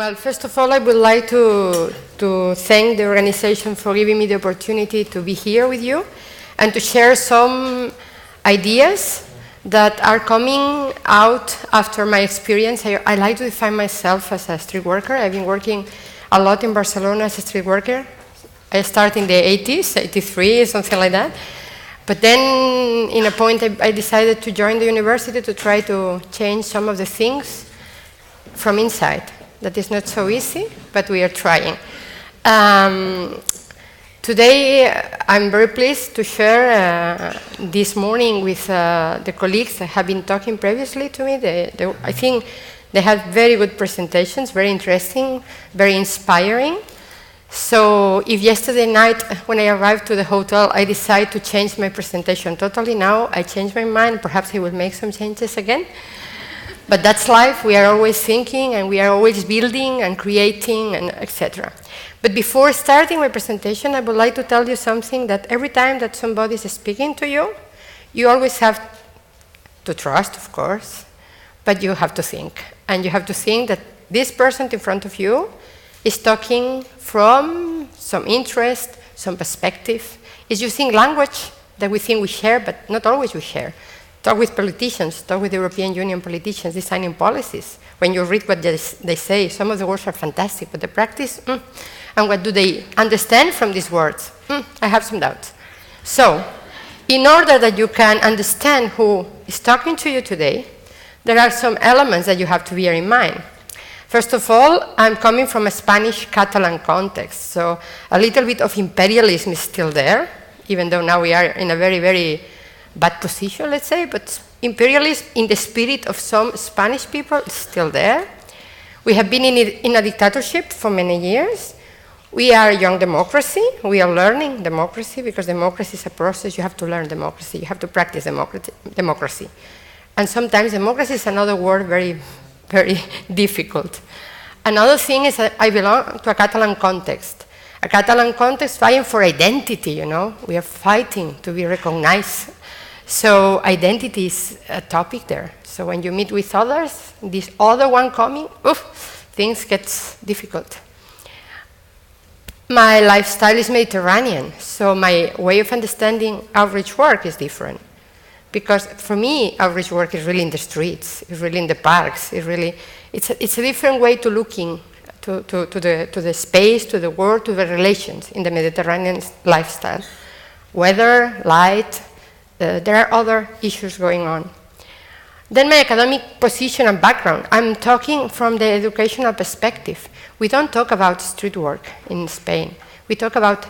Well, first of all, I would like to thank the organization for giving me the opportunity to be here with you and to share some ideas that are coming out after my experience. I like to define myself as a street worker. I've been working a lot in Barcelona as a street worker. I started in the 80s, 83, something like that. But then, in a point, I decided to join the university to try to change some of the things from inside. That is not so easy, but we are trying. Today, I'm very pleased to share this morning with the colleagues that have been talking previously to me. I think they had very good presentations, very interesting, very inspiring. So if yesterday night, when I arrived to the hotel, I decided to change my presentation totally, now I changed my mind. Perhaps I will make some changes again. But that's life. We are always thinking, and we are always building and creating, and etc. But before starting my presentation, I would like to tell you something, that every time that somebody is speaking to you, you always have to trust, of course, but you have to think. And you have to think that this person in front of you is talking from some interest, some perspective, is using language that we think we share, but not always we share. Talk with politicians, talk with European Union politicians designing policies. When you read what they say, some of the words are fantastic, but the practice, and what do they understand from these words? I have some doubts. So, in order that you can understand who is talking to you today, there are some elements that you have to bear in mind. First of all, I'm coming from a Spanish-Catalan context, so a little bit of imperialism is still there, even though now we are in a very, very bad position, let's say, but imperialism in the spirit of some Spanish people is still there. We have been in a dictatorship for many years. We are a young democracy. We are learning democracy, because democracy is a process. You have to learn democracy. You have to practice democracy. And sometimes democracy is another word very, very difficult. Another thing is that I belong to a Catalan context. A Catalan context fighting for identity, you know. We are fighting to be recognized. So identity is a topic there. So when you meet with others, this other one coming, things get difficult. My lifestyle is Mediterranean, so my way of understanding outreach work is different. Because for me, outreach work is really in the streets, it's really in the parks, it's a different way to looking to the space, to the world, to the relations in the Mediterranean lifestyle. Weather, light, there are other issues going on. Then my academic position and background. I'm talking from the educational perspective. We don't talk about street work in Spain. We talk about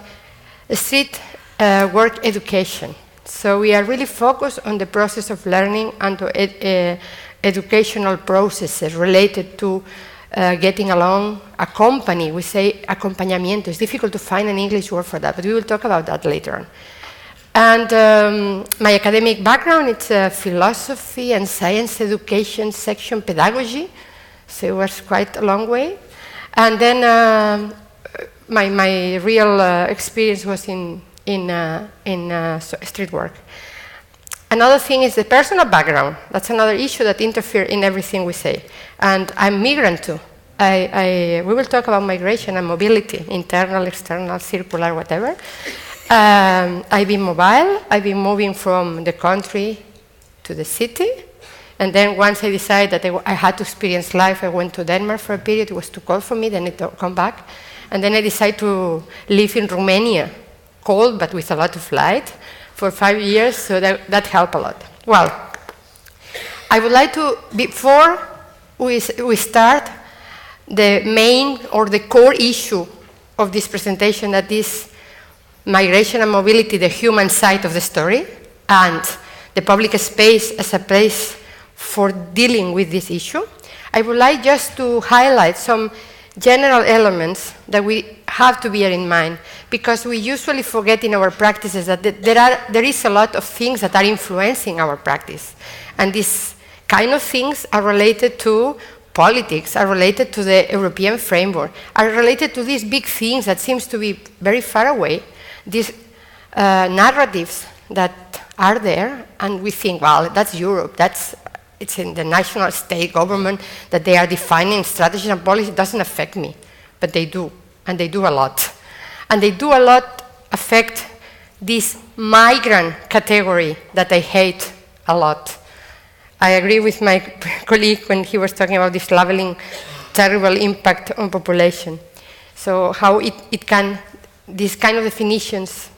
street work education. So we are really focused on the process of learning and to educational processes related to getting along, accompany. We say acompañamiento. It's difficult to find an English word for that, but we will talk about that later on. And my academic background, it's philosophy and science education section pedagogy, so it was quite a long way. And then my real experience was in street work. Another thing is the personal background. That's another issue that interferes in everything we say. And I'm migrant too. We will talk about migration and mobility, internal, external, circular, whatever. I've been mobile. I've been moving from the country to the city. And then once I decided that I had to experience life, I went to Denmark for a period. It was too cold for me, then I come back. And then I decided to live in Romania, cold but with a lot of light, for 5 years, so that helped a lot. Well, I would like to, before we start, the main or the core issue of this presentation, that is migration and mobility, the human side of the story, and the public space as a place for dealing with this issue. I would like just to highlight some general elements that we have to bear in mind, because we usually forget in our practices that there is a lot of things that are influencing our practice. And these kind of things are related to politics, are related to the European framework, are related to these big things that seems to be very far away, these narratives that are there, and we think, well, that's Europe, it's in the national state government that they are defining strategies and policy. It doesn't affect me, but they do, and they do a lot. And they do a lot affect this migrant category that I hate a lot. I agree with my colleague when he was talking about this leveling terrible impact on population. So how it can, these kind of definitions,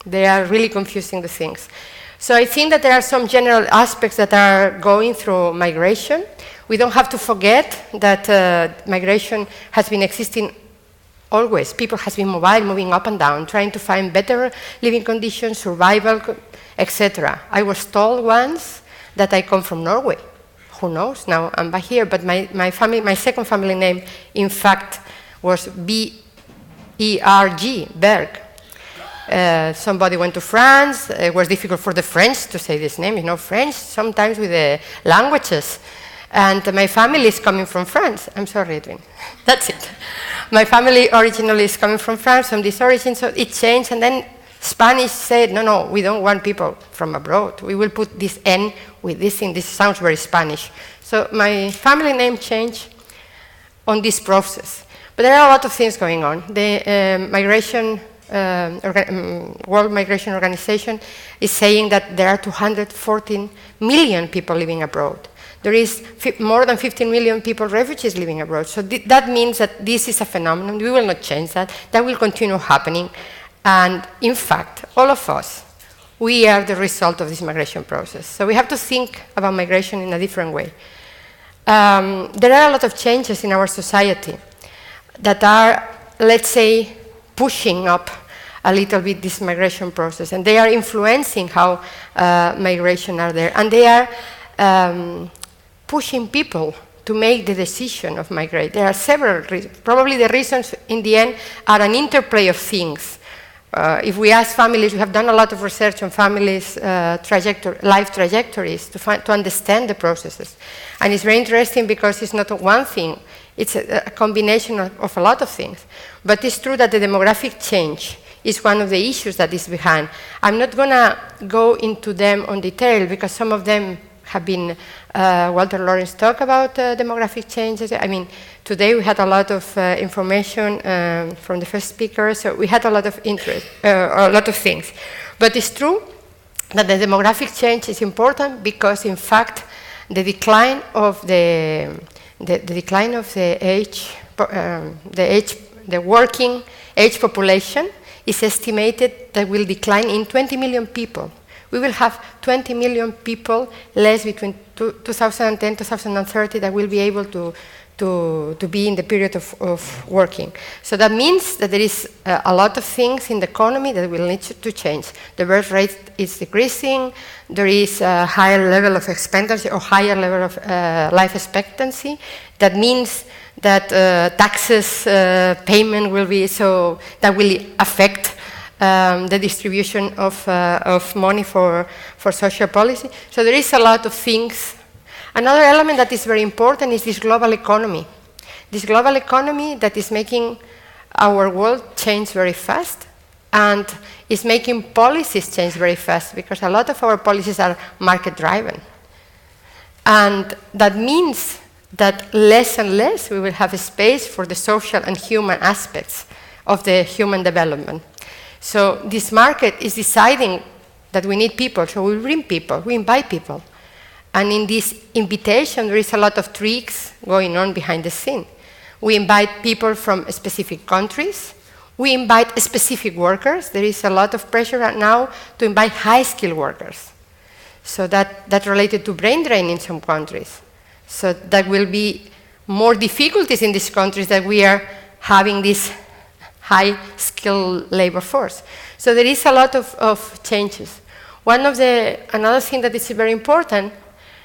they are really confusing the things. So I think that there are some general aspects that are going through migration. We don't have to forget that migration has been existing always. People have been mobile, moving up and down, trying to find better living conditions, survival, etc. I was told once that I come from Norway. Who knows? Now I'm back here, but my second family name, in fact, was B-E-R-G, Berg. Somebody went to France. It was difficult for the French to say this name. You know, French, sometimes with the languages. And my family is coming from France. I'm sorry, Edwin. That's it. My family originally is coming from France, from this origin, so it changed. And then Spanish said, no, we don't want people from abroad. We will put this N with this thing. This sounds very Spanish. So my family name changed on this process. But there are a lot of things going on. The World Migration Organization is saying that there are 214 million people living abroad. There is more than 15 million people, refugees, living abroad. So that means that this is a phenomenon. We will not change that. That will continue happening. And in fact, all of us, we are the result of this migration process. So we have to think about migration in a different way. There are a lot of changes in our society that are, let's say, pushing up a little bit this migration process. And they are influencing how migration are there. And they are pushing people to make the decision of migrate. There are several reasons. Probably the reasons in the end are an interplay of things. If we ask families, we have done a lot of research on families' life trajectories to understand the processes. And it's very interesting because it's not one thing, it's a combination of a lot of things. But it's true that the demographic change is one of the issues that is behind. I'm not going to go into them on detail because some of them have been, Walter Lawrence talked about demographic changes. I mean, today we had a lot of information from the first speaker, so we had a lot of interest, a lot of things. But it's true that the demographic change is important because, in fact, the decline of the working age population is estimated that will decline in 20 million people. We will have 20 million people less between 2010 and 2030 that will be able to be in the period of working. So that means that there is a lot of things in the economy that will need to change. The birth rate is decreasing. There is a higher level of expenditure or higher level of life expectancy. That means that taxes payment will be, so that will affect the distribution of money for social policy. So there is a lot of things. Another element that is very important is this global economy. This global economy that is making our world change very fast and is making policies change very fast because a lot of our policies are market-driven. And that means that less and less we will have a space for the social and human aspects of the human development. So this market is deciding that we need people, so we bring people, we invite people. And in this invitation, there is a lot of tricks going on behind the scene. We invite people from specific countries. We invite specific workers. There is a lot of pressure right now to invite high-skilled workers. So that related to brain drain in some countries. So that will be more difficulties in these countries that we are having this high-skilled labor force. So there is a lot of changes. Another thing that is very important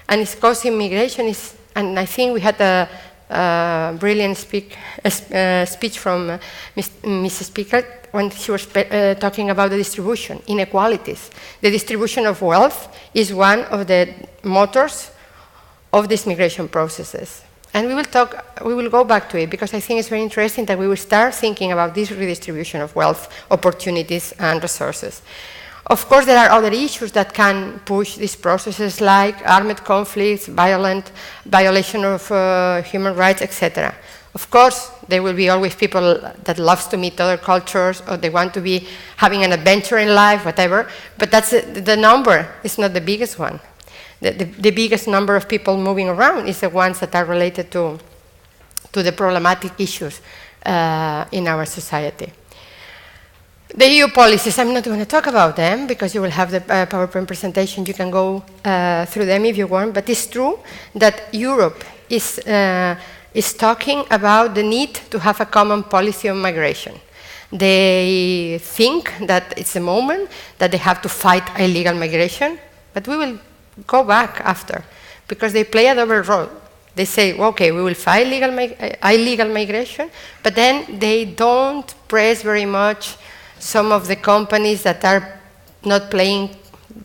and it's causing migration is, and I think we had a brilliant speech from Mrs. Speaker when she was talking about the distribution, inequalities. The distribution of wealth is one of the motors of these migration processes. And we will go back to it because I think it's very interesting that we will start thinking about this redistribution of wealth, opportunities, and resources. Of course, there are other issues that can push these processes, like armed conflicts, violation of human rights, etc. Of course, there will be always people that loves to meet other cultures, or they want to be having an adventure in life, whatever. But that's the number is not the biggest one. The biggest number of people moving around is the ones that are related to the problematic issues in our society. The EU policies, I'm not going to talk about them because you will have the PowerPoint presentation. You can go through them if you want. But it's true that Europe is talking about the need to have a common policy on migration. They think that it's the moment that they have to fight illegal migration, but we will go back after because they play a double role. They say, well, okay, we will fight illegal migration, but then they don't press very much some of the companies that are not playing,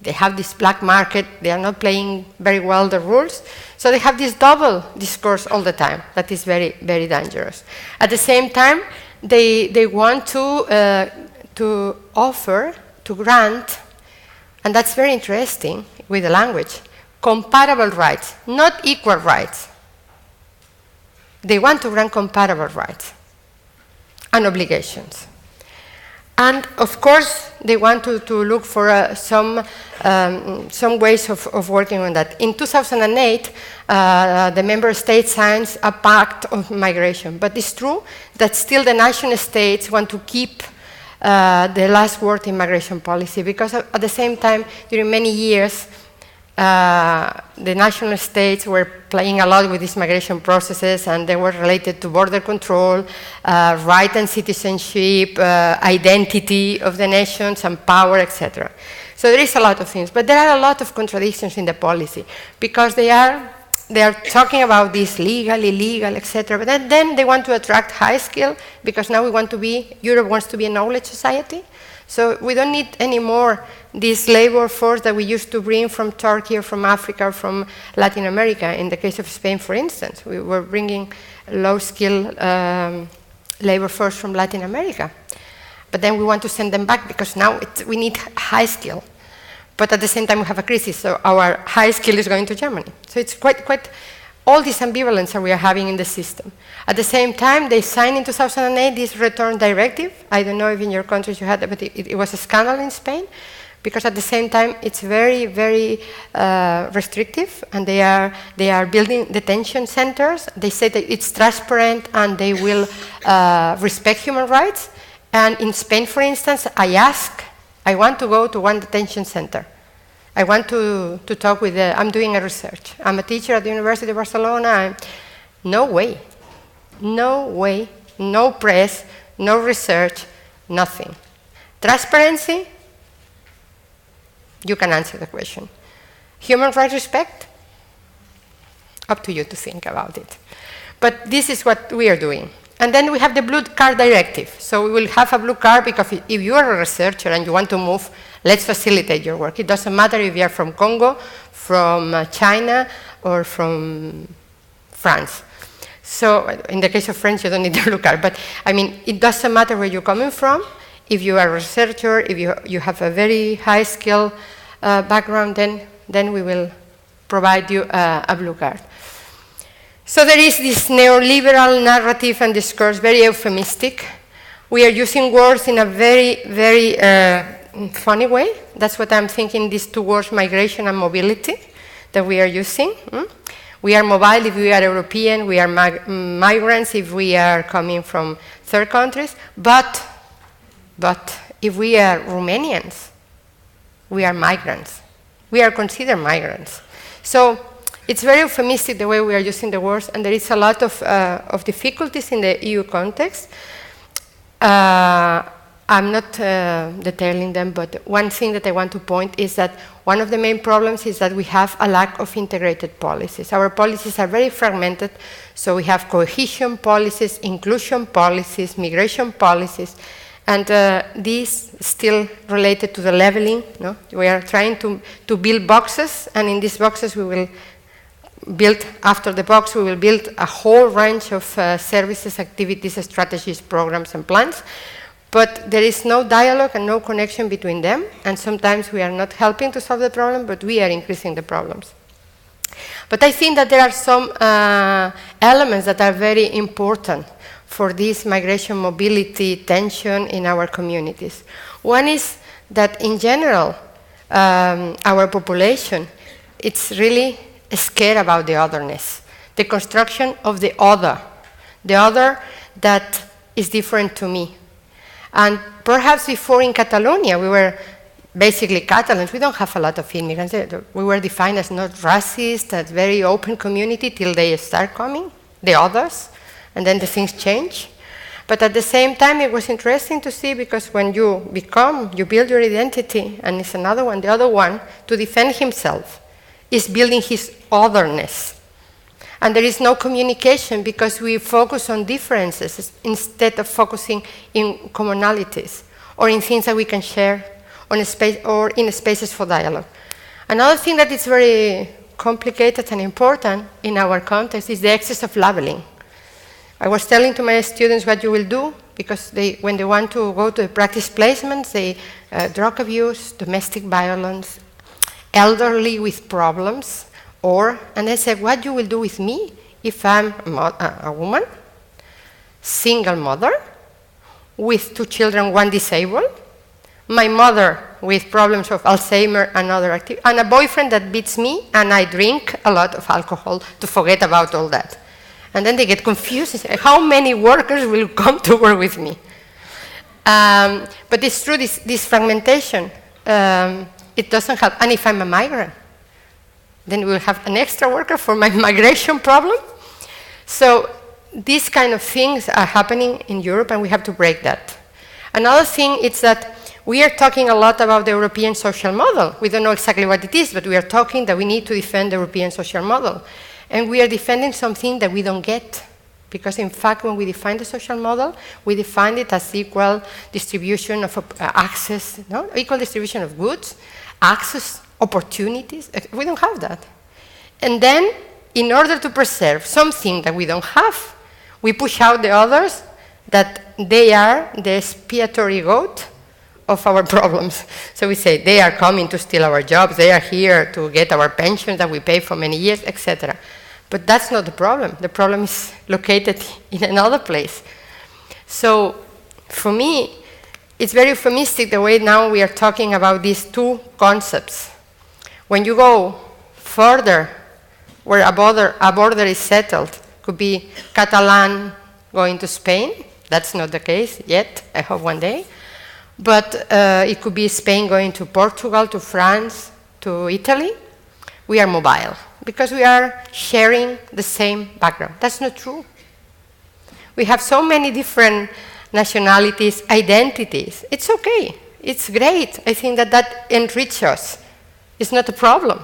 they have this black market, they are not playing very well the rules. So they have this double discourse all the time that is very, very dangerous. At the same time, they want to offer, to grant, and that's very interesting with the language, comparable rights, not equal rights. They want to grant comparable rights and obligations. And of course, they want to look for some ways of working on that. In 2008, the member states signed a pact of migration. But it's true that still the national states want to keep the last word in migration policy, because at the same time, during many years, the national states were playing a lot with these migration processes, and they were related to border control, right and citizenship, identity of the nations, and power, etc. So there is a lot of things, but there are a lot of contradictions in the policy, because they are talking about this legal, illegal, etc. But then they want to attract high skill, because now Europe wants to be a knowledge society. So we don't need anymore this labor force that we used to bring from Turkey or from Africa or from Latin America. In the case of Spain, for instance, we were bringing low-skill labor force from Latin America. But then we want to send them back because now we need high skill. But at the same time, we have a crisis, so our high skill is going to Germany. So it's quite all this ambivalence that we are having in the system. At the same time, they signed in 2008 this return directive. I don't know if in your countries you had it, but it was a scandal in Spain, because at the same time, it's very, very restrictive, and they are building detention centers. They say that it's transparent and they will respect human rights. And in Spain, for instance, I want to go to one detention center. I want to talk with I'm doing a research. I'm a teacher at the University of Barcelona. No way, no press, no research, nothing. Transparency, you can answer the question. Human rights respect, up to you to think about it. But this is what we are doing. And then we have the blue card directive. So we will have a blue card because if you are a researcher and you want to move, let's facilitate your work. It doesn't matter if you are from Congo, from China, or from France. So in the case of France, you don't need the blue card. But I mean, it doesn't matter where you're coming from. If you are a researcher, if you have a very high skill background, then we will provide you a blue card. So there is this neoliberal narrative and discourse, very euphemistic. We are using words in a very, very funny way. That's what I'm thinking, these two words, migration and mobility, that we are using. We are mobile if we are European, we are migrants if we are coming from third countries, but if we are Romanians, we are migrants. We are considered migrants. So it's very euphemistic the way we are using the words, and there is a lot of difficulties in the EU context. I'm not detailing them, but one thing that I want to point is that one of the main problems is that we have a lack of integrated policies. Our policies are very fragmented, so we have cohesion policies, inclusion policies, migration policies, and these still related to the leveling. No? We are trying to build boxes, and in these boxes we will build, after the box, we will build a whole range of services, activities, strategies, programs, and plans. But there is no dialogue and no connection between them, and sometimes we are not helping to solve the problem, but we are increasing the problems. But I think that there are some elements that are very important for this migration mobility tension in our communities. One is that in general, our population, it's really scared about the otherness, the construction of the other that is different to me. And perhaps before in Catalonia, we were basically Catalans. We don't have a lot of immigrants. We were defined as not racist, as very open community till they start coming, the others, and then the things change. But at the same time, it was interesting to see, because when you build your identity, and it's another one, the other one, to defend himself, is building his otherness. And there is no communication because we focus on differences instead of focusing in commonalities or in things that we can share on a space or in spaces for dialogue. Another thing that is very complicated and important in our context is the excess of labeling. I was telling to my students what you will do, because when they want to go to the practice placements, drug abuse, domestic violence, elderly with problems, and they said, what you will do with me if I'm a woman, single mother, with 2 children, 1 disabled, my mother with problems of Alzheimer and other activities, and a boyfriend that beats me, and I drink a lot of alcohol to forget about all that. And then they get confused and say, how many workers will come to work with me? But it's true, this fragmentation, it doesn't help. And if I'm a migrant, then we'll have an extra worker for my migration problem. So these kind of things are happening in Europe, and we have to break that. Another thing is that we are talking a lot about the European social model. We don't know exactly what it is, but we are talking that we need to defend the European social model. And we are defending something that we don't get. Because in fact, when we define the social model, we define it as equal distribution of access, equal distribution of goods, access, opportunities. We don't have that. And then, in order to preserve something that we don't have, we push out the others that they are the expiatory goat of our problems. So we say, they are coming to steal our jobs, they are here to get our pensions that we pay for many years, etc. But that's not the problem. The problem is located in another place. So for me, it's very euphemistic the way now we are talking about these 2 concepts. When you go further, where a border is settled, could be Catalan going to Spain. That's not the case yet. I hope one day. But it could be Spain going to Portugal, to France, to Italy. We are mobile because we are sharing the same background. That's not true. We have so many different nationalities, identities. It's okay. It's great. I think that enriches us. It's not a problem.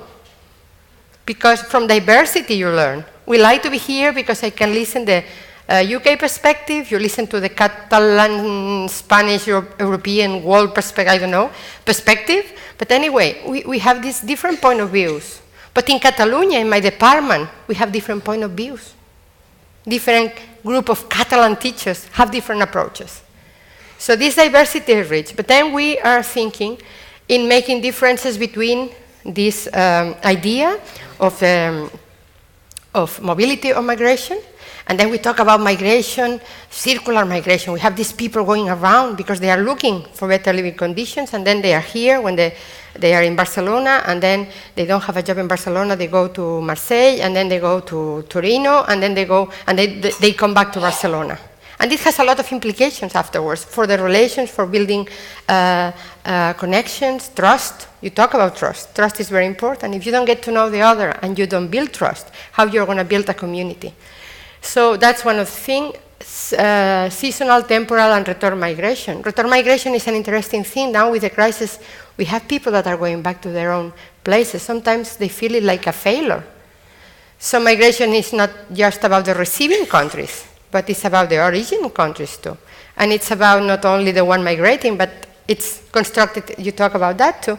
Because from diversity you learn. We like to be here because I can listen to the UK perspective, you listen to the Catalan, Spanish, European, world perspective, I don't know, perspective. But anyway, we have these different point of views. But in Catalonia, in my department, we have different point of views. Different group of Catalan teachers have different approaches. So this diversity is rich. But then we are thinking in making differences between this idea of mobility or migration, and then we talk about migration, circular migration. We have these people going around because they are looking for better living conditions, and then they are here when they are in Barcelona, and then they don't have a job in Barcelona, they go to Marseille, and then they go to Torino, and then they go, and they come back to Barcelona. And this has a lot of implications afterwards for the relations, for building connections, trust. You talk about trust. Trust is very important. If you don't get to know the other and you don't build trust, how you're going to build a community? So that's one of the things. Seasonal, temporal, and return migration. Return migration is an interesting thing. Now with the crisis, we have people that are going back to their own places. Sometimes they feel it like a failure. So migration is not just about the receiving countries, but it's about the origin countries too. And it's about not only the one migrating, but it's constructed, you talk about that too,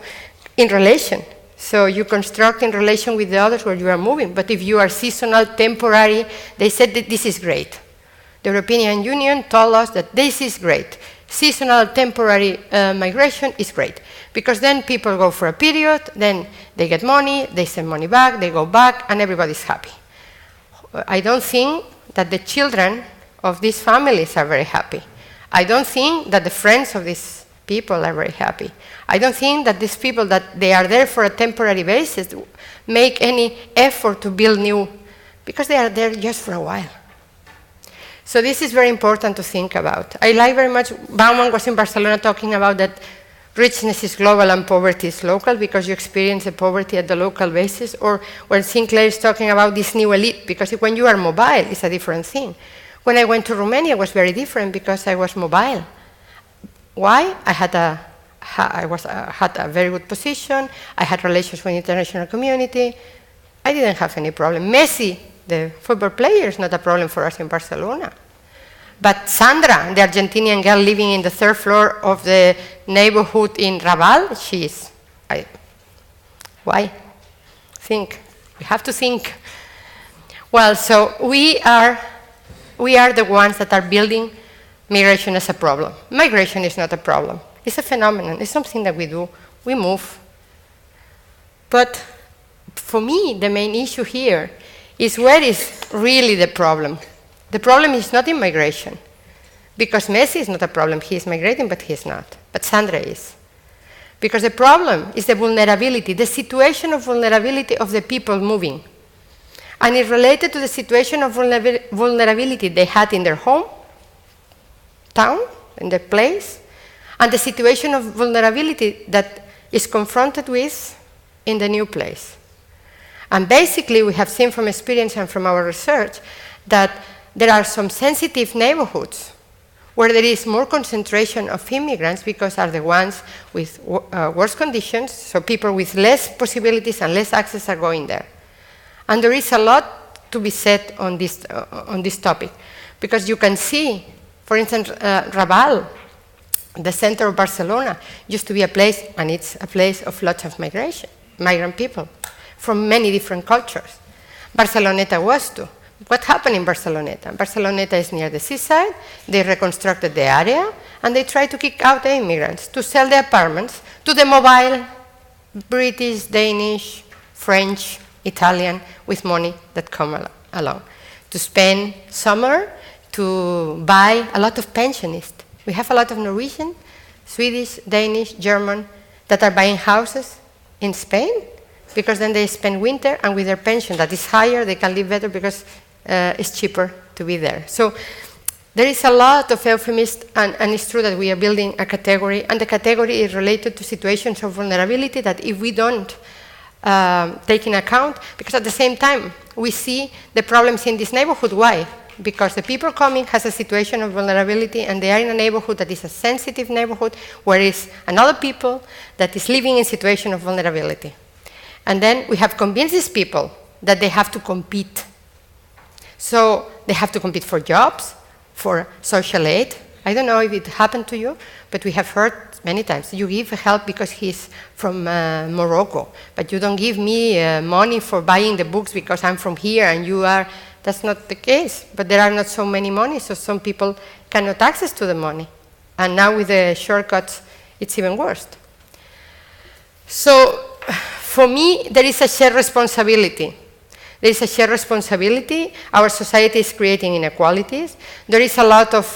in relation. So you construct in relation with the others where you are moving. But if you are seasonal, temporary, they said that this is great. The European Union told us that this is great. seasonal, temporary migration is great, because then people go for a period, then they get money, they send money back, they go back, and everybody's happy. I don't think that the children of these families are very happy. I don't think that the friends of these people are very happy. I don't think that these people, that they are there for a temporary basis, make any effort to build new, because they are there just for a while. So this is very important to think about. I like very much, Bauman was in Barcelona talking about that richness is global and poverty is local, because you experience the poverty at the local basis, or when Sinclair is talking about this new elite, because when you are mobile, it's a different thing. When I went to Romania, it was very different because I was mobile. Why? I had a very good position, I had relations with the international community, I didn't have any problem. Messi, the football player, is not a problem for us in Barcelona. But Sandra, the Argentinian girl living in the third floor of the neighborhood in Raval, she is. Why? Think. We have to think. Well, so we are the ones that are building migration as a problem. Migration is not a problem. It's a phenomenon. It's something that we do. We move. But for me, the main issue here is where is really the problem. The problem is not in migration, because Messi is not a problem. He is migrating, but he is not. But Sandra is. Because the problem is the vulnerability, the situation of vulnerability of the people moving. And it's related to the situation of vulnerability they had in their home, town, in their place, and the situation of vulnerability that is confronted with in the new place. And basically, we have seen from experience and from our research that there are some sensitive neighborhoods where there is more concentration of immigrants, because are the ones with worse conditions, so people with less possibilities and less access are going there. And there is a lot to be said on this topic, because you can see, for instance, Raval, the center of Barcelona, used to be a place, and it's a place of lots of migration, migrant people from many different cultures. Barceloneta was too. What happened in Barceloneta? Barceloneta is near the seaside. They reconstructed the area, and they tried to kick out the immigrants to sell the apartments to the mobile British, Danish, French, Italian, with money that come along, to spend summer, to buy a lot of pensionists. We have a lot of Norwegian, Swedish, Danish, German that are buying houses in Spain, because then they spend winter, and with their pension that is higher, they can live better because it's cheaper to be there. So there is a lot of euphemisms, and it's true that we are building a category, and the category is related to situations of vulnerability that if we don't take in account, because at the same time, we see the problems in this neighborhood. Why? Because the people coming has a situation of vulnerability, and they are in a neighborhood that is a sensitive neighborhood, where is another people that is living in situation of vulnerability. And then we have convinced these people that they have to compete. So they have to compete for jobs, for social aid. I don't know if it happened to you, but we have heard many times, you give help because he's from Morocco, but you don't give me money for buying the books because I'm from here and you are. That's not the case, but there are not so many money, so some people cannot access to the money. And now with the shortcuts, it's even worse. So for me, there is a shared responsibility. There is a shared responsibility. Our society is creating inequalities. There is a lot of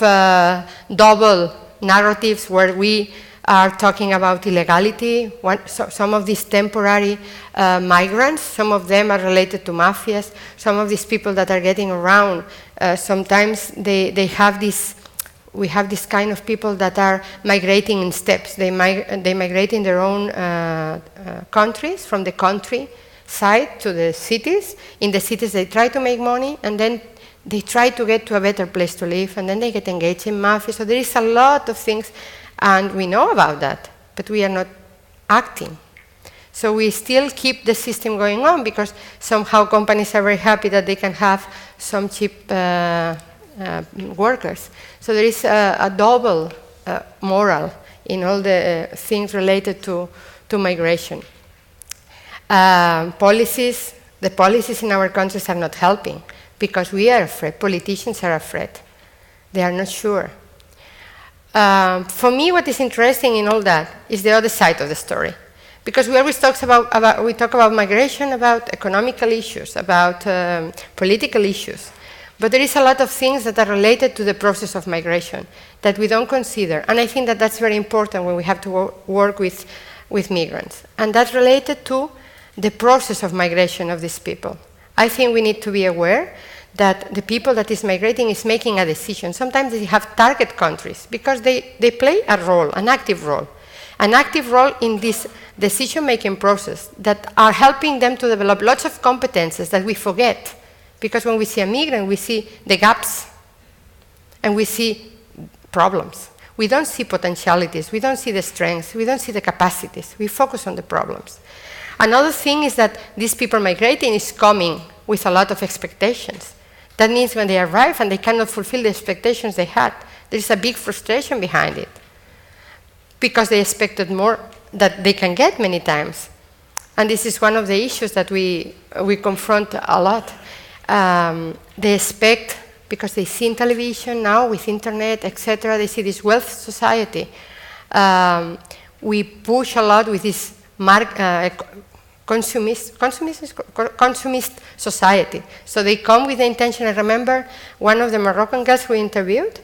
double narratives where we are talking about illegality. Some of these temporary migrants, some of them are related to mafias. Some of these people that are getting around, sometimes they have this. We have this kind of people that are migrating in steps. They migrate in their own countries, from the countryside to the cities. In the cities, they try to make money, and then they try to get to a better place to live, and then they get engaged in mafia. So there is a lot of things, and we know about that, but we are not acting. So we still keep the system going on, because somehow companies are very happy that they can have some cheap workers. So there is a double moral in all the things related to migration. The policies in our countries are not helping, because we are afraid, politicians are afraid. They are not sure. For me, what is interesting in all that is the other side of the story. Because we always talk about migration, about economical issues, about political issues. But there is a lot of things that are related to the process of migration that we don't consider. And I think that that's very important when we have to work with migrants. And that's related to the process of migration of these people. I think we need to be aware that the people that is migrating is making a decision. Sometimes they have target countries because they play a role, an active role in this decision-making process that are helping them to develop lots of competences that we forget. Because when we see a migrant, we see the gaps and we see problems. We don't see potentialities, we don't see the strengths, we don't see the capacities. We focus on the problems. Another thing is that these people migrating is coming with a lot of expectations. That means when they arrive and they cannot fulfill the expectations they had, there is a big frustration behind it. Because they expected more that they can get many times. And this is one of the issues that we confront a lot. They expect, because they see in television now with internet, etc., they see this wealth society. We push a lot with this consumist society. So they come with the intention. I remember one of the Moroccan girls we interviewed,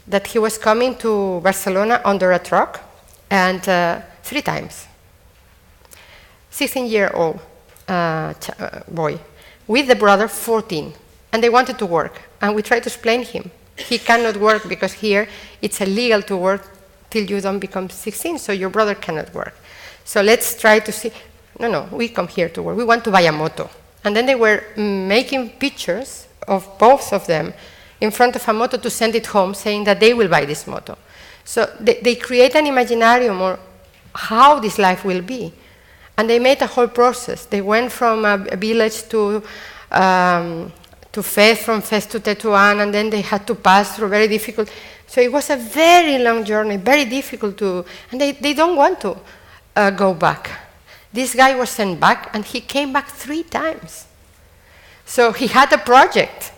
that he was coming to Barcelona under a truck, and 3 times. 16-year-old boy, with the brother 14, and they wanted to work. And we tried to explain him. He cannot work because here it's illegal to work till you don't become 16, so your brother cannot work. So let's try to see, no, we come here to work. We want to buy a moto. And then they were making pictures of both of them in front of a moto to send it home, saying that they will buy this moto. So they create an imaginarium of how this life will be. And they made a whole process. They went from a village to Fez, from Fez to Tetuan, and then they had to pass through very difficult. So it was a very long journey, very difficult to, and they don't want to go back. This guy was sent back, and he came back 3 times. So he had a project,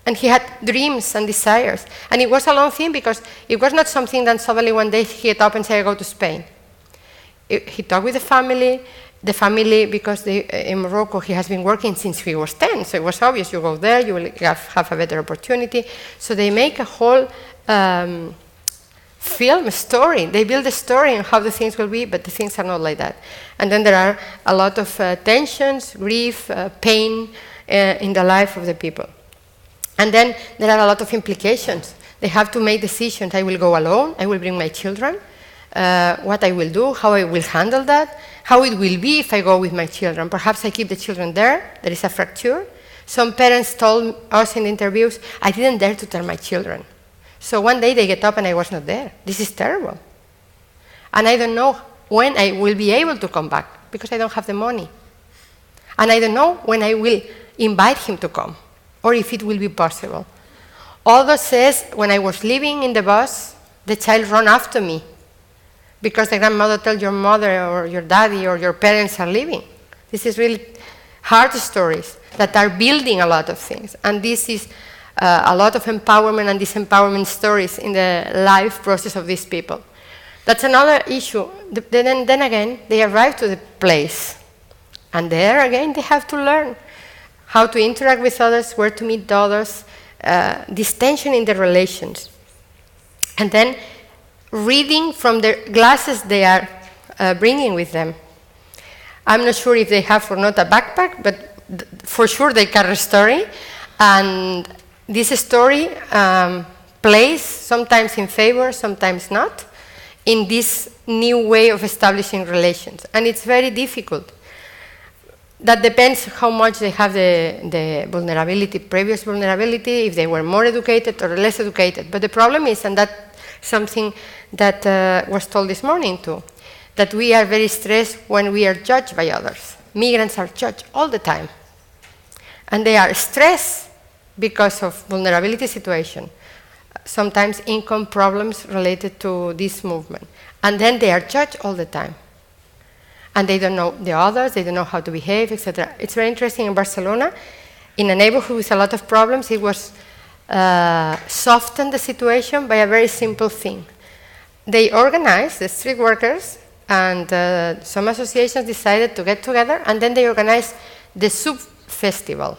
and he had dreams and desires. And it was a long thing because it was not something that suddenly one day he get up and say, I go to Spain. He talked with the family, because in Morocco, he has been working since he was 10, so it was obvious, you go there, you will have a better opportunity. So they make a whole film story. They build a story on how the things will be, but the things are not like that. And then there are a lot of tensions, grief, pain in the life of the people. And then there are a lot of implications. They have to make decisions. I will go alone, I will bring my children, what I will do, how I will handle that, how it will be if I go with my children. Perhaps I keep the children there is a fracture. Some parents told us in the interviews, I didn't dare to tell my children. So one day they get up and I was not there. This is terrible. And I don't know when I will be able to come back because I don't have the money. And I don't know when I will invite him to come or if it will be possible. Although says, when I was living in the bus, the child ran after me because the grandmother told your mother or your daddy or your parents are leaving. This is really hard stories that are building a lot of things. And this is a lot of empowerment and disempowerment stories in the life process of these people. That's another issue. Then again, they arrive to the place. And there again, they have to learn how to interact with others, where to meet others, this tension in the relations. And then reading from the glasses they are bringing with them. I'm not sure if they have or not a backpack, but for sure they carry a story. And this story plays sometimes in favor, sometimes not, in this new way of establishing relations. And it's very difficult. That depends how much they have the vulnerability, previous vulnerability, if they were more educated or less educated. But the problem is, and that's something that was told this morning too, that we are very stressed when we are judged by others. Migrants are judged all the time. And they are stressed because of vulnerability situation, sometimes income problems related to this movement. And then they are judged all the time. And they don't know the others, they don't know how to behave, etc. It's very interesting in Barcelona, in a neighborhood with a lot of problems, it was softened the situation by a very simple thing. they organized, the street workers, and some associations decided to get together, and then they organized the soup festival.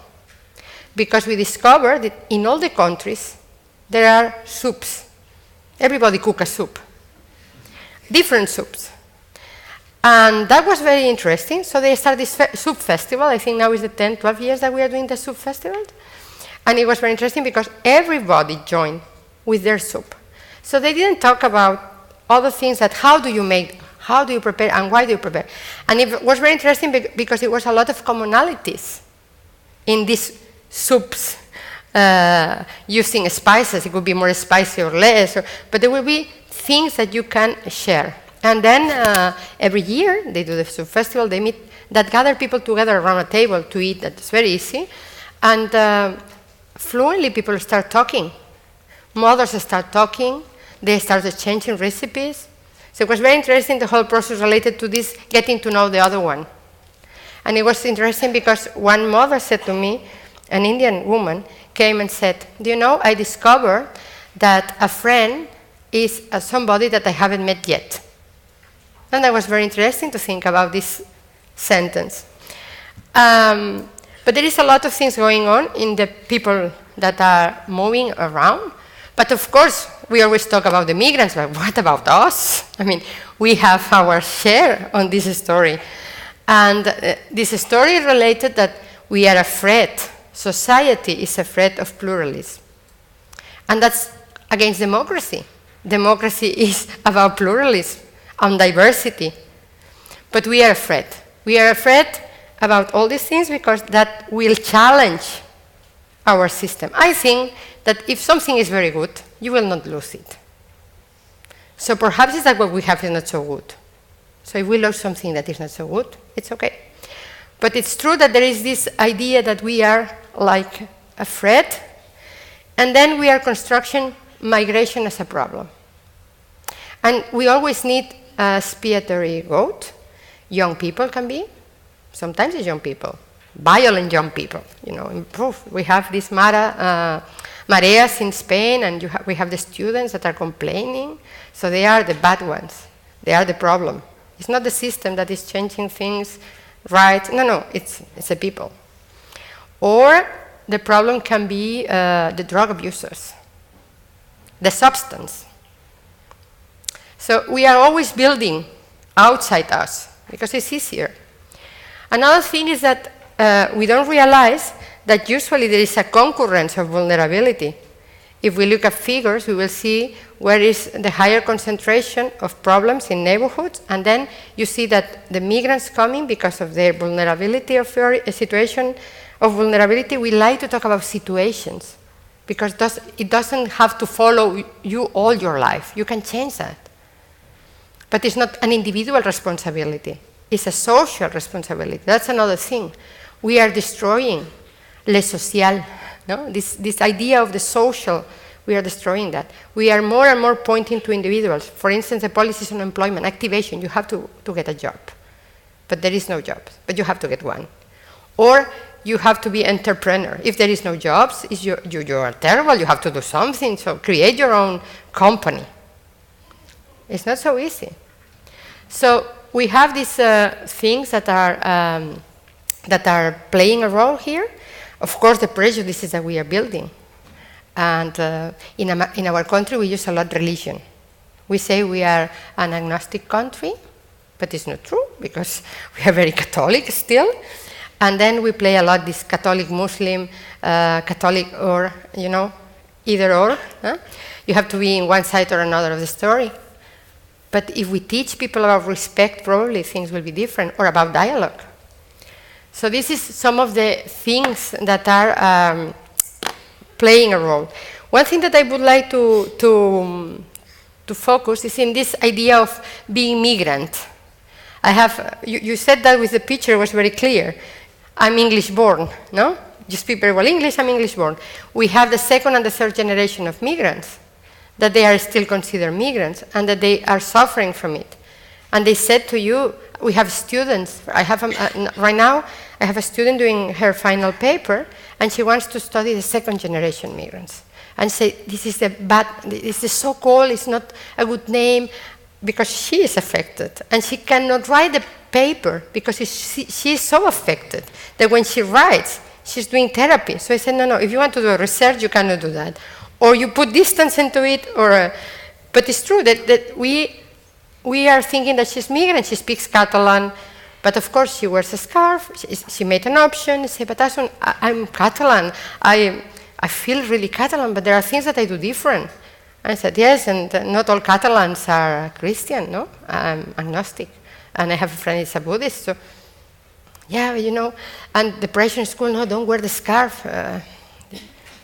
Because we discovered that in all the countries, there are soups. Everybody cooks a soup. Different soups. And that was very interesting. So they started this soup festival. I think now is the 10, 12 years that we are doing the soup festival. And it was very interesting because everybody joined with their soup. So they didn't talk about other things that how do you make, how do you prepare, and why do you prepare. And it was very interesting because it was a lot of commonalities in these soups, using spices. It could be more spicy or less, but there will be things that you can share. And then every year they do the soup festival. They meet, that gather people together around a table to eat. That's very easy. And fluently people start talking. Mothers start talking. They start exchanging recipes. So it was very interesting, the whole process related to this, getting to know the other one. And it was interesting because one mother said to me, an Indian woman, came and said, do you know, I discovered that a friend is somebody that I haven't met yet. And that was very interesting to think about this sentence. But there is a lot of things going on in the people that are moving around. But of course, we always talk about the migrants, but what about us? I mean, we have our share on this story. And this story is related that we are afraid, society is afraid of pluralism. And that's against democracy. Democracy is about pluralism and diversity. But we are afraid. We are afraid about all these things because that will challenge our system. I think that if something is very good, you will not lose it. So perhaps it's that what we have is not so good. So if we lose something that is not so good, it's okay. But it's true that there is this idea that we are like afraid, and then we are constructing migration as a problem. And we always need a expiatory goat. Young people can be. Sometimes it's young people. Violent young people, you know, improve. We have these mareas in Spain, and we have the students that are complaining. So they are the bad ones. They are the problem. It's not the system that is changing things, right? No, it's the people. Or the problem can be the drug abusers, the substance. So we are always building outside us because it's easier. Another thing is that we don't realize that usually there is a concurrence of vulnerability. If we look at figures, we will see where is the higher concentration of problems in neighborhoods, and then you see that the migrants coming because of their vulnerability of a situation of vulnerability. We like to talk about situations because it doesn't have to follow you all your life. You can change that. But it's not an individual responsibility. It's a social responsibility. That's another thing. We are destroying le social, no? This idea of the social, we are destroying that. We are more and more pointing to individuals. For instance, the policies on employment, activation, you have to get a job. But there is no job, but you have to get one. Or you have to be entrepreneur. If there is no jobs, you are terrible, you have to do something, so create your own company. It's not so easy. So we have these things that are playing a role here. Of course, the prejudices that we are building. And in our country, we use a lot religion. We say we are an agnostic country, but it's not true because we are very Catholic still. And then we play a lot this Catholic, Muslim, Catholic, or, you know, either or. Huh? You have to be in one side or another of the story. But if we teach people about respect, probably things will be different, or about dialogue. So this is some of the things that are playing a role. One thing that I would like to focus is in this idea of being migrant. You said that with the picture, it was very clear. I'm English born, no? You speak very well English, I'm English born. We have the second and the third generation of migrants, that they are still considered migrants and that they are suffering from it. And they said to you, we have students, right now, I have a student doing her final paper, and she wants to study the second generation migrants. and say, this is this is so cold, it's not a good name, because she is affected. And she cannot write the paper because she is so affected that when she writes, she's doing therapy. So I said, no, if you want to do research, you cannot do that. Or you put distance into it, but it's true that we are thinking that she's migrant, she speaks Catalan, but of course she wears a scarf, she made an option, she said, but Asun, I'm Catalan, I feel really Catalan, but there are things that I do different. And I said, yes, and not all Catalans are Christian, no? I'm agnostic. And I have a friend who's a Buddhist, so yeah, you know, and the pressure in school, no, don't wear the scarf.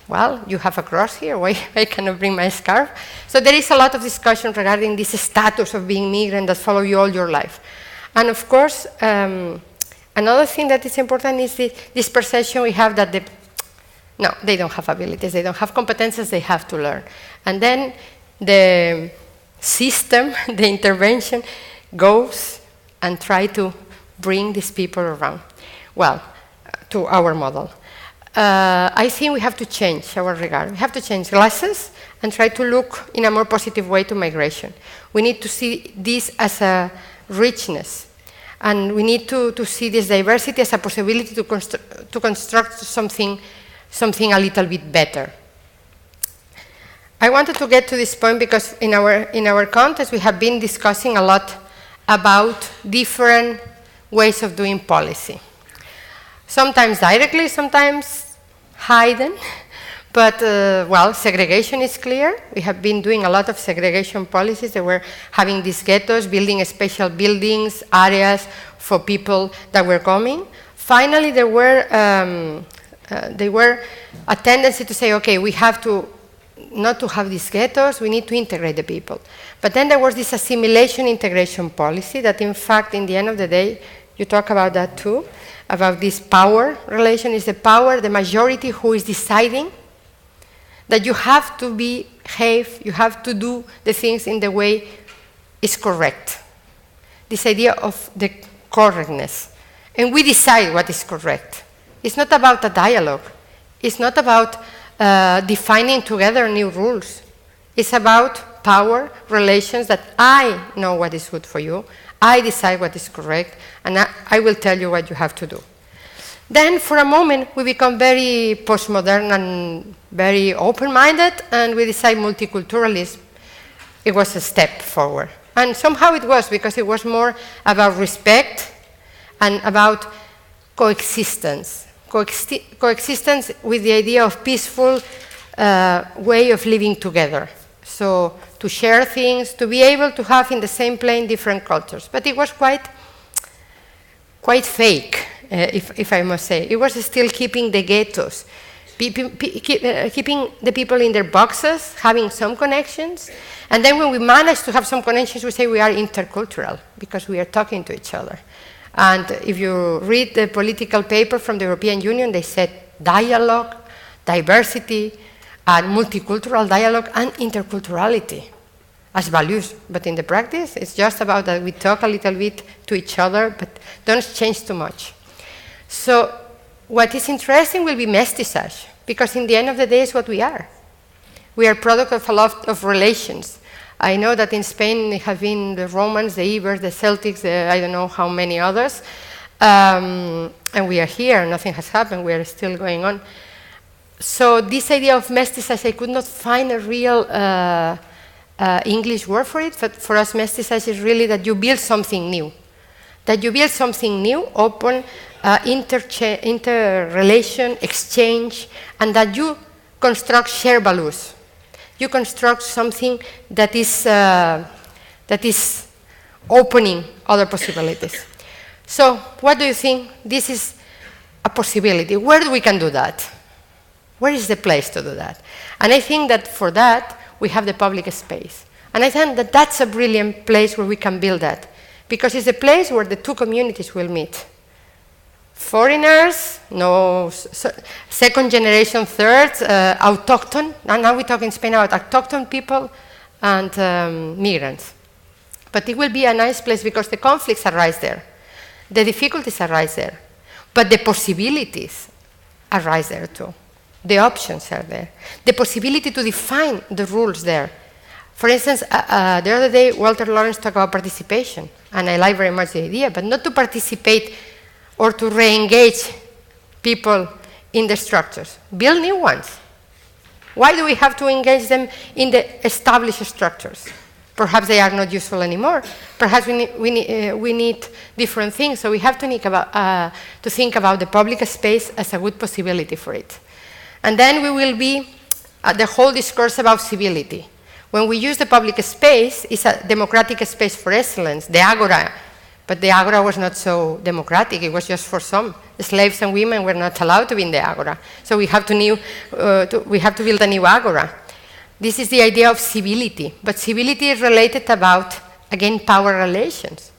Well, you have a cross here, why I cannot bring my scarf? So there is a lot of discussion regarding this status of being migrant that follow you all your life. And of course, another thing that is important is this perception we have that no, they don't have abilities, they don't have competences, they have to learn. And then the system, the intervention, goes and try to bring these people around, well, to our model. I think we have to change our regard. We have to change glasses and try to look in a more positive way to migration. We need to see this as a richness. And we need to see this diversity as a possibility to construct something a little bit better. I wanted to get to this point because in our context, we have been discussing a lot about different ways of doing policy. Sometimes directly, sometimes hidden, but well, segregation is clear. We have been doing a lot of segregation policies. They were having these ghettos, building special buildings, areas for people that were coming. Finally, there were a tendency to say, okay, we have to not to have these ghettos, we need to integrate the people. But then there was this assimilation integration policy that in fact, in the end of the day, you talk about that too, about this power relation. Is the power, the majority who is deciding that you have to behave, you have to do the things in the way is correct. This idea of the correctness. And we decide what is correct. It's not about a dialogue. It's not about defining together new rules. It's about power relations that I know what is good for you, I decide what is correct, and I will tell you what you have to do. Then, for a moment, we become very postmodern and very open-minded, and we decide multiculturalism. It was a step forward. And somehow it was, because it was more about respect and about coexistence. Coexistence with the idea of peaceful way of living together. So to share things, to be able to have in the same plane different cultures. But it was quite fake, if I must say. It was still keeping the ghettos, keeping the people in their boxes, having some connections. And then when we manage to have some connections, we say we are intercultural, because we are talking to each other. And if you read the political paper from the European Union, they said dialogue, diversity, and multicultural dialogue, and interculturality as values. But in the practice, it's just about that we talk a little bit to each other, but don't change too much. So what is interesting will be mestiçage, because in the end of the day, it's what we are. We are product of a lot of relations. I know that in Spain, it has been the Romans, the Ibers, the Celtics, I don't know how many others. And we are here, nothing has happened, we are still going on. So this idea of mestiçage, I could not find a real English word for it, but for us, mestiçage is really that you build something new. That you build something new, open, interrelation, exchange, and that you construct shared values. You construct something that is opening other possibilities. So what do you think? This is a possibility. Where do we can do that? Where is the place to do that? And I think that for that, we have the public space. And I think that that's a brilliant place where we can build that, because it's a place where the two communities will meet. Foreigners, no, second generation, third, autochthon, and now we talk in Spain about autochthon people and migrants. But it will be a nice place because the conflicts arise there, the difficulties arise there, but the possibilities arise there too. The options are there. The possibility to define the rules there. For instance, the other day, Walter Lawrence talked about participation, and I like very much the idea, but not to participate or to re-engage people in the structures. Build new ones. Why do we have to engage them in the established structures? Perhaps they are not useful anymore. Perhaps we need different things. So we have to think about the public space as a good possibility for it. And then we will be at the whole discourse about civility. When we use the public space, it's a democratic space for excellence, the agora. But the agora was not so democratic. It was just for some. The slaves and women were not allowed to be in the agora. So we have to build a new agora. This is the idea of civility. But civility is related about, again, power relations.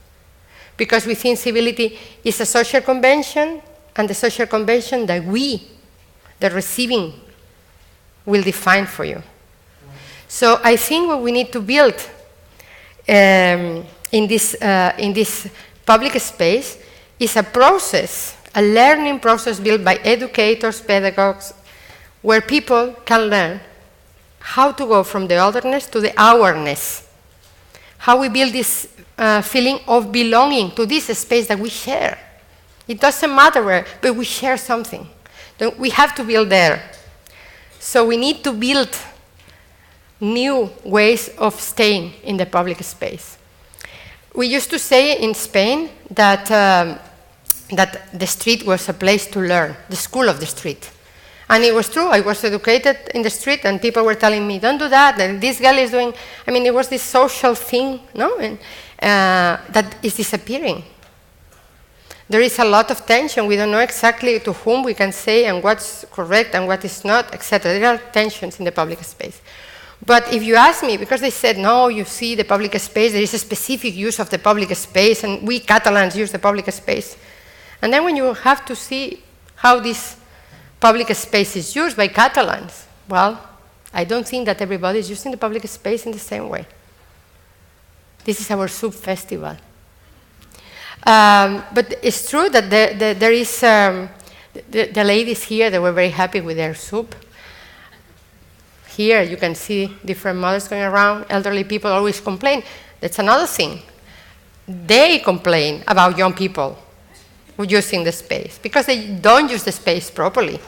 Because within civility is a social convention, and the social convention that we, the receiving, will define for you. So I think what we need to build in this public space is a process, a learning process built by educators, pedagogues, where people can learn how to go from the otherness to the ourness, how we build this feeling of belonging to this space that we share. It doesn't matter where, but we share something. We have to build there. So we need to build new ways of staying in the public space. We used to say in Spain that, that the street was a place to learn, the school of the street. And it was true. I was educated in the street, and people were telling me, don't do that, and this girl is doing... I mean, it was this social thing, no? And, that is disappearing. There is a lot of tension. We don't know exactly to whom we can say and what's correct and what is not, etc. There are tensions in the public space. But if you ask me, because they said, no, you see the public space, there is a specific use of the public space, and we Catalans use the public space. And then when you have to see how this public space is used by Catalans, well, I don't think that everybody is using the public space in the same way. This is our soup festival. But it's true that there is, the ladies here, they were very happy with their soup. Here you can see different mothers going around. Elderly people always complain. That's another thing. They complain about young people using the space because they don't use the space properly.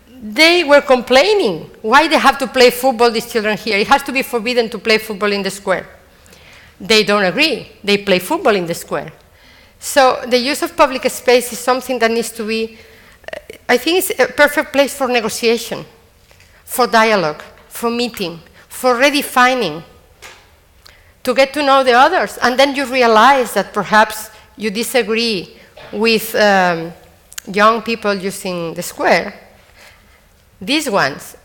They were complaining why they have to play football, these children here. It has to be forbidden to play football in the square. They don't agree. They play football in the square. So the use of public space is something that needs to be, I think it's a perfect place for negotiation, for dialogue, for meeting, for redefining, to get to know the others. And then you realize that perhaps you disagree with young people using the square. These ones,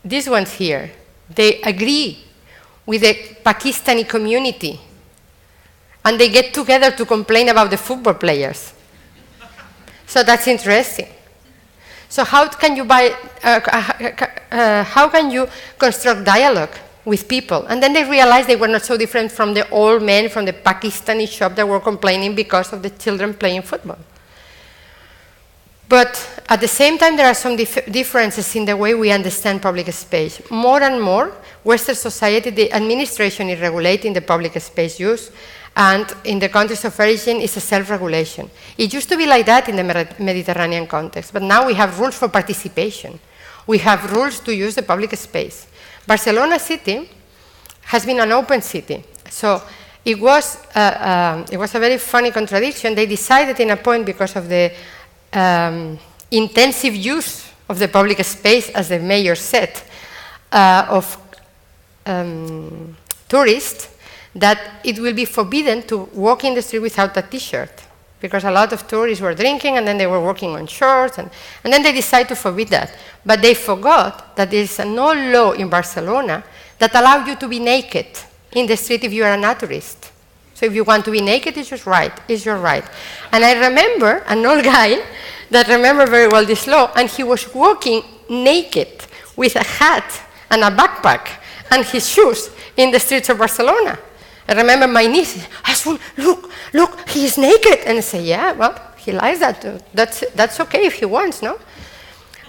these ones here, they agree with the Pakistani community, and they get together to complain about the football players. So that's interesting. So how can you construct dialogue with people? And then they realized they were not so different from the old men from the Pakistani shop that were complaining because of the children playing football. But at the same time, there are some differences in the way we understand public space. More and more, Western society, the administration is regulating the public space use, and in the countries of origin, it's a self-regulation. It used to be like that in the Mediterranean context, but now we have rules for participation. We have rules to use the public space. Barcelona city has been an open city. So it was a very funny contradiction. They decided in a point, because of the intensive use of the public space, as the mayor said, of tourists, that it will be forbidden to walk in the street without a t-shirt, because a lot of tourists were drinking and then they were walking on shorts, and then they decided to forbid that. But they forgot that there is no law in Barcelona that allows you to be naked in the street if you are a naturist. So if you want to be naked, it's your right. And I remember an old guy that remembered very well this law, and he was walking naked with a hat and a backpack and his shoes in the streets of Barcelona. I remember my niece, Asun, look, he is naked. And I say, yeah, well, he likes that. That's okay if he wants, no?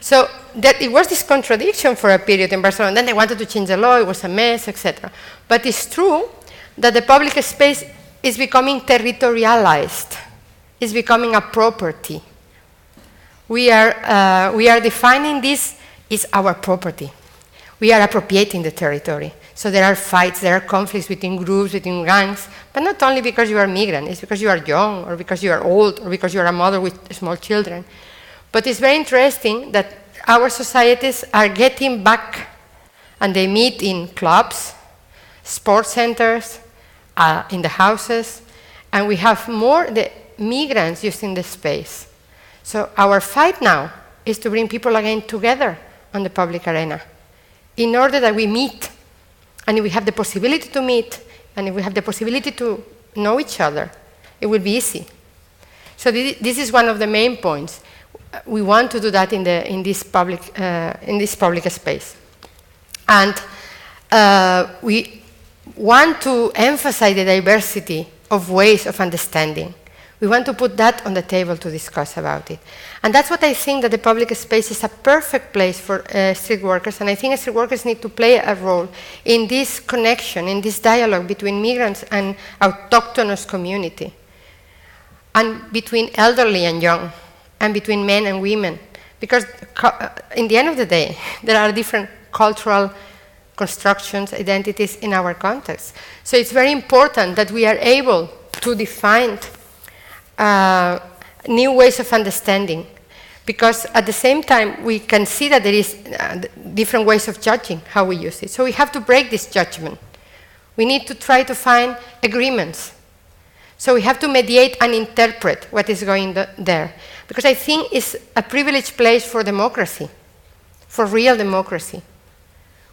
So that it was this contradiction for a period in Barcelona. Then they wanted to change the law, it was a mess, etc. But it's true that the public space is becoming territorialized. It's becoming a property. We are defining this as our property. We are appropriating the territory. So there are fights, there are conflicts between groups, between gangs, but not only because you are migrant, it's because you are young, or because you are old, or because you are a mother with small children. But it's very interesting that our societies are getting back, and they meet in clubs, sports centers, in the houses, and we have more the migrants using the space. So our fight now is to bring people again together on the public arena in order that we meet, and if we have the possibility to meet, and if we have the possibility to know each other, it will be easy. So this is one of the main points. We want to do that in this public space. And we want to emphasize the diversity of ways of understanding. We want to put that on the table to discuss about it. And that's what I think, that the public space is a perfect place for street workers, and I think street workers need to play a role in this connection, in this dialogue between migrants and autochthonous community, and between elderly and young, and between men and women. Because in the end of the day, there are different cultural constructions, identities in our context. So it's very important that we are able to define new ways of understanding, because at the same time we can see that there is different ways of judging how we use it. So we have to break this judgment. We need to try to find agreements. So we have to mediate and interpret what is going there, because I think it's a privileged place for democracy, for real democracy,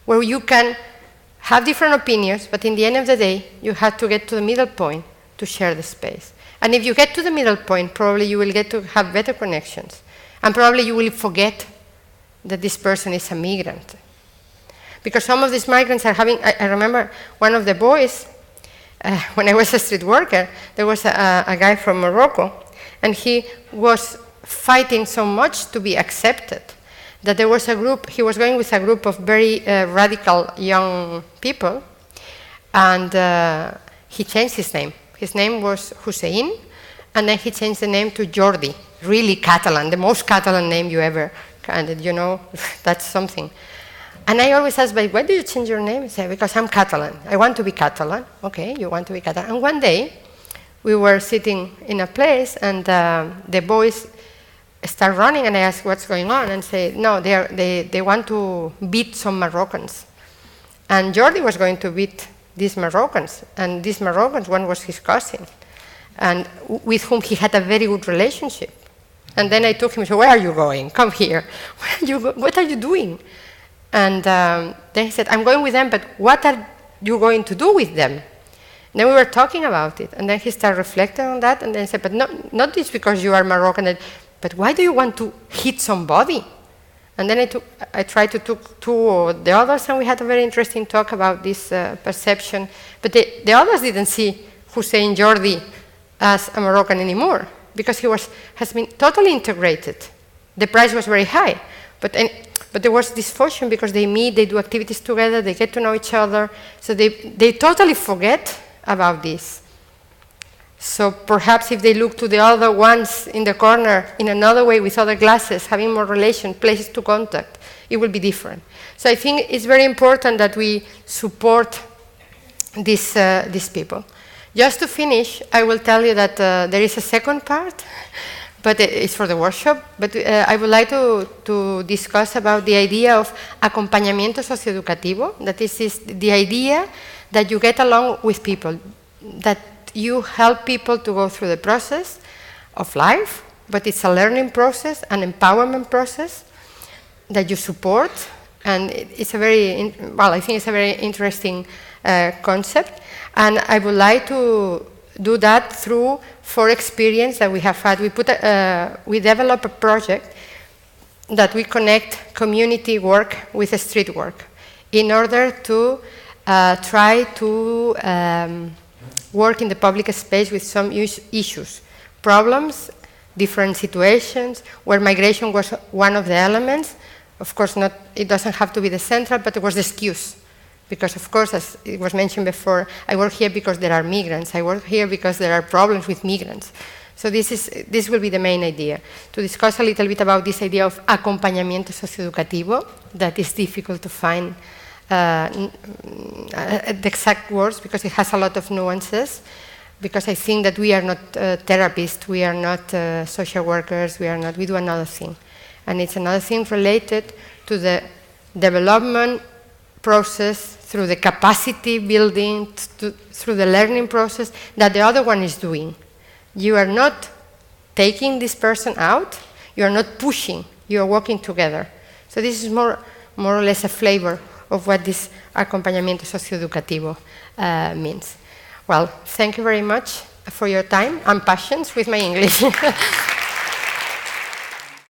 where you can have different opinions, but in the end of the day, you have to get to the middle point to share the space. And if you get to the middle point, probably you will get to have better connections. And probably you will forget that this person is a migrant. Because some of these migrants are having, I remember one of the boys, when I was a street worker, there was a guy from Morocco, and he was fighting so much to be accepted that there was a group, he was going with a group of very radical young people, and he changed his name. His name was Hussein, and then he changed the name to Jordi, really Catalan, the most Catalan name you ever can, you know, that's something. And I always ask, but why do you change your name? He said, because I'm Catalan. I want to be Catalan. Okay, you want to be Catalan. And one day, we were sitting in a place, and the boys start running, and I asked what's going on, and say, no, they want to beat some Moroccans. And Jordi was going to beat these Moroccans, and these Moroccans, one was his cousin, and with whom he had a very good relationship. And then I took him and said, where are you going? Come here. What are you doing? And then he said, I'm going with them, but what are you going to do with them? And then we were talking about it, and then he started reflecting on that, and then he said, but not just because you are Moroccan, but why do you want to hit somebody? And then I tried to talk to the others, and we had a very interesting talk about this perception. But the others didn't see Hussein Jordi as a Moroccan anymore, because he has been totally integrated. The price was very high, but there was dysfunction because they meet, they do activities together, they get to know each other, so they totally forget about this. So perhaps if they look to the other ones in the corner in another way with other glasses, having more relation, places to contact, it will be different. So I think it's very important that we support these people. Just to finish, I will tell you that there is a second part, but it's for the workshop. But I would like to discuss about the idea of acompañamiento socioeducativo. That is the idea that you get along with people, that you help people to go through the process of life, but it's a learning process, an empowerment process that you support, and it's a very, I think it's a very interesting concept, and I would like to do that through 4 experience that we have had. We develop a project that we connect community work with street work in order to try to work in the public space with some issues, problems, different situations, where migration was one of the elements. Of course, it doesn't have to be the central, but it was the excuse. Because, of course, as it was mentioned before, I work here because there are migrants. I work here because there are problems with migrants. So this will be the main idea, to discuss a little bit about this idea of acompañamiento socioeducativo, that is difficult to find the exact words because it has a lot of nuances, because I think that we are not therapists, we are not social workers, we do another thing. And it's another thing related to the development process, through the capacity building, through the learning process that the other one is doing. You are not taking this person out, you are not pushing, you are working together. So this is more or less a flavor of what this acompañamiento socioeducativo means. Well, thank you very much for your time and patience with my English.